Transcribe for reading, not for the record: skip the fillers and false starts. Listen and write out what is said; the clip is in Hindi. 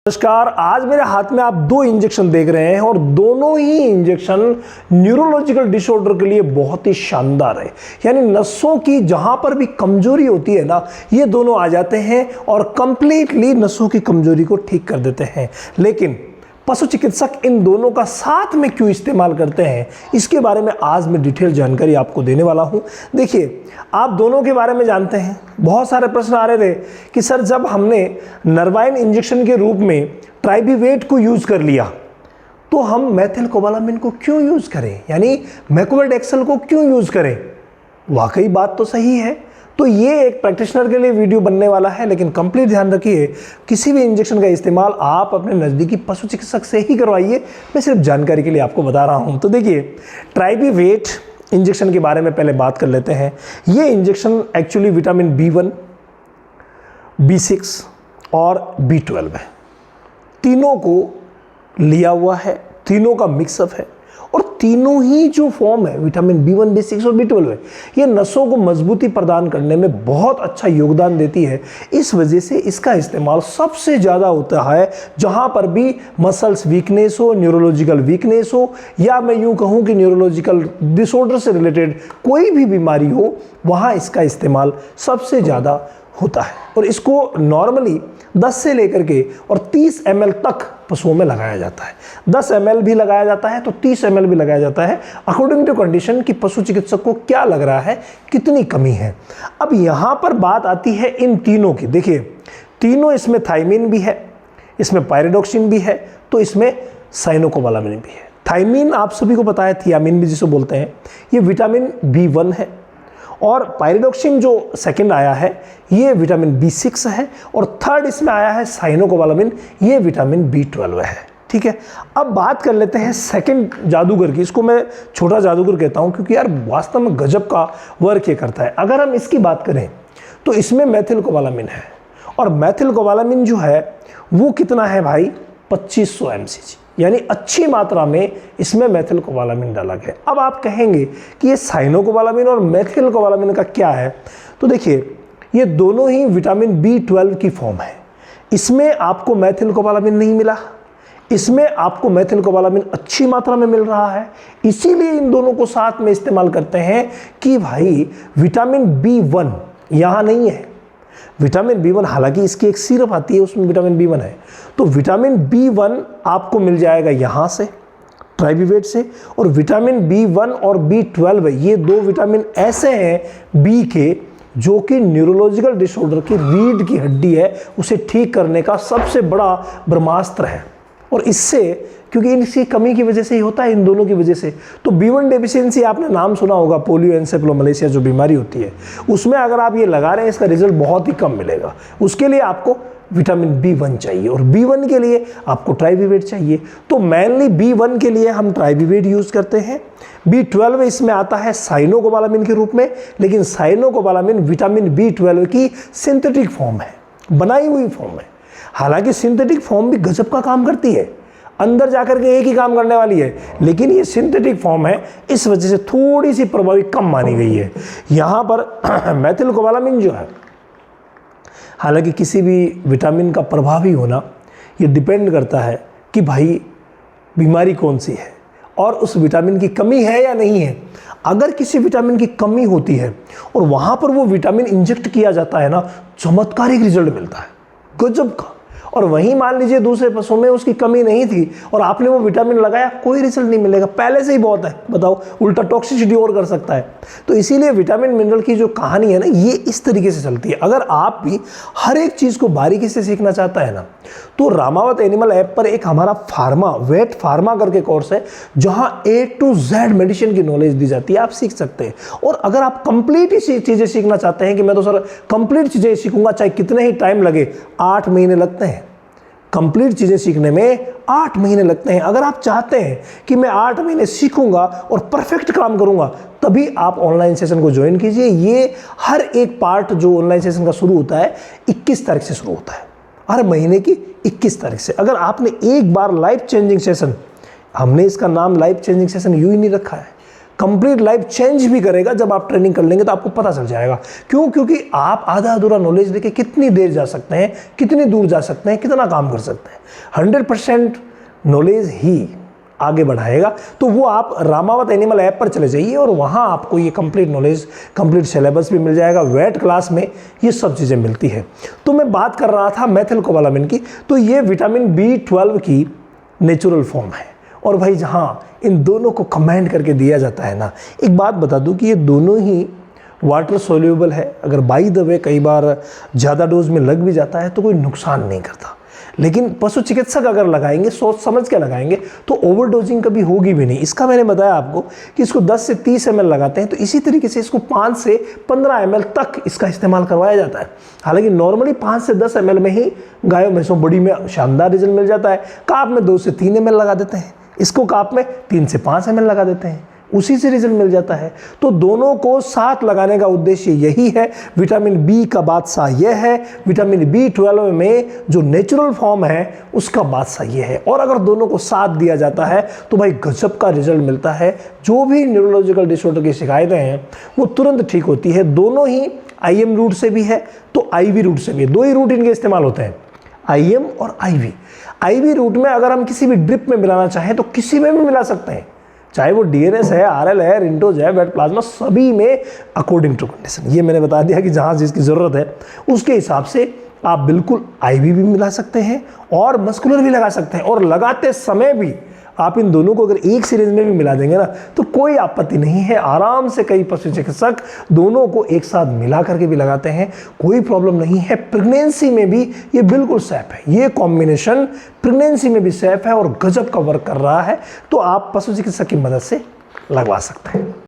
नमस्कार। आज मेरे हाथ में आप दो इंजेक्शन देख रहे हैं और दोनों ही इंजेक्शन न्यूरोलॉजिकल डिसऑर्डर के लिए बहुत ही शानदार है। यानी नसों की जहां पर भी कमजोरी होती है ना, ये दोनों आ जाते हैं और कंप्लीटली नसों की कमजोरी को ठीक कर देते हैं। लेकिन पशु चिकित्सक इन दोनों का साथ में क्यों इस्तेमाल करते हैं, इसके बारे में आज मैं डिटेल जानकारी आपको देने वाला हूं। देखिए, आप दोनों के बारे में जानते हैं, बहुत सारे प्रश्न आ रहे थे कि सर जब हमने नरवाइन इंजेक्शन के रूप में ट्राइबीवेट को यूज कर लिया तो हम मेथिलकोबालामिन को क्यों यूज करें, यानी मैक्रोडेक्सल को क्यों यूज करें। वाकई बात तो सही है। तो ये एक प्रैक्टिशनर के लिए वीडियो बनने वाला है, लेकिन कंप्लीट ध्यान रखिए, किसी भी इंजेक्शन का इस्तेमाल आप अपने नज़दीकी पशु चिकित्सक से ही करवाइए। मैं सिर्फ जानकारी के लिए आपको बता रहा हूँ। तो देखिए, ट्राइबीवेट इंजेक्शन के बारे में पहले बात कर लेते हैं। ये injection actually vitamin B1, B6 और B12 है, तीनों को लिया हुआ है, तीनों का मिक्सअप है और तीनों ही जो फॉर्म है विटामिन B1, B6 और B12 है, ये नसों को मजबूती प्रदान करने में बहुत अच्छा योगदान देती है। इस वजह से इसका इस्तेमाल सबसे ज़्यादा होता है जहाँ पर भी मसल्स वीकनेस हो, न्यूरोलॉजिकल वीकनेस हो, या मैं यूँ कहूँ कि न्यूरोलॉजिकल डिसऑर्डर से रिलेटेड कोई भी बीमारी हो, वहाँ इसका इस्तेमाल सबसे ज़्यादा होता है। और इसको नॉर्मली 10 से लेकर के और 30 ml तक पशुओं में लगाया जाता है। 10 ml भी लगाया जाता है तो 30 ml भी लगाया जाता है, अकॉर्डिंग टू कंडीशन कि पशु चिकित्सक को क्या लग रहा है, कितनी कमी है। अब यहाँ पर बात आती है इन तीनों की। देखिए, तीनों इसमें थायमिन भी है, इसमें पायरिडॉक्सिन भी है, तो इसमें साइनोकोबालामिन भी है। थायमिन आप सभी को पता है, थियामिन भी जिसे बोलते हैं, ये विटामिन B1 है और पायरिडॉक्सिन जो सेकंड आया है ये विटामिन B6 है और थर्ड इसमें आया है साइनोकोबालामिन, ये विटामिन B12 है। ठीक है, अब बात कर लेते हैं सेकंड जादूगर की। इसको मैं छोटा जादूगर कहता हूं क्योंकि यार वास्तव में गजब का वर्क ये करता है। अगर हम इसकी बात करें तो इसमें मेथिलकोबालामिन है और मेथिलकोबालामिन जो है वो कितना है भाई, 2500 mcg, यानी अच्छी मात्रा में इसमें मेथिलकोबालामिन डाला गया। अब आप कहेंगे कि ये साइनोकोबालामिन और मेथिलकोबालामिन का क्या है, तो देखिए ये दोनों ही विटामिन B12 की फॉर्म है। इसमें आपको मेथिलकोबालामिन नहीं मिला, इसमें आपको मेथिलकोबालामिन अच्छी मात्रा में मिल रहा है, इसीलिए इन दोनों को साथ में इस्तेमाल करते हैं कि भाई विटामिन B1 यहाँ नहीं है। विटामिन B1, हालांकि इसकी एक सिरप आती है उसमें विटामिन B1 है, तो विटामिन B1 आपको मिल जाएगा यहाँ से ट्राइबीवेट से, और विटामिन B1 और B12 ये दो विटामिन ऐसे हैं बी के जो कि न्यूरोलॉजिकल डिसऑर्डर की रीढ़ की हड्डी है उसे ठीक करने का सबसे बड़ा ब्रह्मास्त्र है। और इससे, क्योंकि इनकी कमी की वजह से ही होता है, इन दोनों की वजह से। तो B1 डेफिशिएंसी आपने नाम सुना होगा, पोलियो एन्सेफेलोमलेशिया जो बीमारी होती है, उसमें अगर आप ये लगा रहे हैं इसका रिजल्ट बहुत ही कम मिलेगा। उसके लिए आपको विटामिन B1 चाहिए और B1 के लिए आपको ट्राइबीवेट चाहिए। तो मेनली B1 के लिए हम ट्राइबीवेट यूज़ करते हैं। B12 इसमें आता है साइनोकोबालामिन के रूप में, लेकिन साइनोकोबालामिन विटामिन B12 की सिंथेटिक फॉर्म है, बनाई हुई फॉर्म है। हालांकि सिंथेटिक फॉर्म भी गजब का काम करती है, अंदर जाकर के एक ही काम करने वाली है, लेकिन ये सिंथेटिक फॉर्म है, इस वजह से थोड़ी सी प्रभावी कम मानी गई है। यहाँ पर मेथिलकोबालामिन जो है, हालांकि किसी भी विटामिन का प्रभावी होना ये डिपेंड करता है कि भाई बीमारी कौन सी है और उस विटामिन की कमी है या नहीं है। अगर किसी विटामिन की कमी होती है और वहाँ पर वो विटामिन इंजेक्ट किया जाता है ना, चमत्कारिक रिजल्ट मिलता है, गजब का। और वहीं मान लीजिए दूसरे पशुओं में उसकी कमी नहीं थी और आपने वो विटामिन लगाया, कोई रिजल्ट नहीं मिलेगा, पहले से ही बहुत है, बताओ, उल्टा टॉक्सिसिटी और कर सकता है। तो इसीलिए विटामिन मिनरल की जो कहानी है ना, ये इस तरीके से चलती है। अगर आप भी हर एक चीज़ को बारीकी से सीखना चाहता है ना, तो रामावत एनिमल ऐप पर एक हमारा वेट फार्मा करके कोर्स है जहाँ A to Z मेडिसिन की नॉलेज दी जाती है, आप सीख सकते हैं। और अगर आप कंप्लीट ही चीज़ें सीखना चाहते हैं कि मैं तो सर कंप्लीट चीज़ें सीखूंगा चाहे कितने ही टाइम लगे, 8 महीने लगते हैं। कंप्लीट चीज़ें सीखने में 8 महीने लगते हैं। अगर आप चाहते हैं कि मैं 8 महीने सीखूंगा और परफेक्ट काम करूंगा, तभी आप ऑनलाइन सेशन को ज्वाइन कीजिए। ये हर एक पार्ट जो ऑनलाइन सेशन का शुरू होता है 21 तारीख से शुरू होता है, हर महीने की 21 तारीख से। अगर आपने एक बार लाइफ चेंजिंग सेशन, हमने इसका नाम लाइफ चेंजिंग सेशन यूं ही नहीं रखा है, कंप्लीट लाइफ चेंज भी करेगा। जब आप ट्रेनिंग कर लेंगे तो आपको पता चल जाएगा। क्यों? क्योंकि आप आधा अधूरा नॉलेज लेके कितनी देर जा सकते हैं, कितनी दूर जा सकते हैं, कितना काम कर सकते हैं। 100% नॉलेज ही आगे बढ़ाएगा। तो वो आप रामावत एनिमल ऐप पर चले जाइए और वहाँ आपको ये कंप्लीट नॉलेज, कंप्लीट सिलेबस भी मिल जाएगा। वेट क्लास में ये सब चीज़ें मिलती है। तो मैं बात कर रहा था मेथिलकोबालामिन की। तो ये विटामिन B12 की नेचुरल फॉर्म है। और भाई जहाँ इन दोनों को कंबाइन करके दिया जाता है ना, एक बात बता दूं कि ये दोनों ही वाटर सोल्यूबल है। अगर बाय द वे कई बार ज़्यादा डोज में लग भी जाता है तो कोई नुकसान नहीं करता। लेकिन पशु चिकित्सक अगर लगाएंगे, सोच समझ के लगाएंगे, तो ओवरडोजिंग कभी होगी भी नहीं। इसका मैंने बताया आपको कि इसको 10 से 30 ml लगाते हैं, तो इसी तरीके से इसको 5 से 15 ml तक इसका इस्तेमाल करवाया जाता है। हालांकि नॉर्मली 5 से 10 ml में ही गायों भैंसों बड़ी में शानदार रिजल्ट मिल जाता है। काप में 2 से 3 ml लगा देते हैं, इसको काप में 3 से 5 ml लगा देते हैं, उसी से रिजल्ट मिल जाता है। तो दोनों को साथ लगाने का उद्देश्य यही है। विटामिन बी का बादशाह यह है, विटामिन B12 में जो नेचुरल फॉर्म है उसका बादशाह यह है। और अगर दोनों को साथ दिया जाता है तो भाई गजब का रिजल्ट मिलता है। जो भी न्यूरोलॉजिकल डिसऑर्डर की शिकायतें हैं वो तुरंत ठीक होती है। दोनों ही IM रूट से भी है तो IV रूट से भी है। 2 ही रूट इनके इस्तेमाल होते हैं, IM और IV। IV रूट में अगर हम किसी भी ड्रिप में मिलाना चाहें तो किसी में भी मिला सकते हैं, चाहे वो DNS है, RL है, रिंटोज है, वेट प्लाज्मा, सभी में अकॉर्डिंग टू कंडीशन। ये मैंने बता दिया कि जहाँ जिसकी ज़रूरत है उसके हिसाब से आप बिल्कुल IV भी मिला सकते हैं और मस्कुलर भी लगा सकते हैं। और लगाते समय भी आप इन दोनों को अगर एक सिरिंज में भी मिला देंगे ना तो कोई आपत्ति नहीं है। आराम से कई पशु चिकित्सक दोनों को एक साथ मिला करके भी लगाते हैं, कोई प्रॉब्लम नहीं है। प्रेगनेंसी में भी ये बिल्कुल सेफ है। ये कॉम्बिनेशन प्रेगनेंसी में भी सेफ है और गजब का वर्क कर रहा है। तो आप पशु चिकित्सक की मदद से लगवा सकते हैं।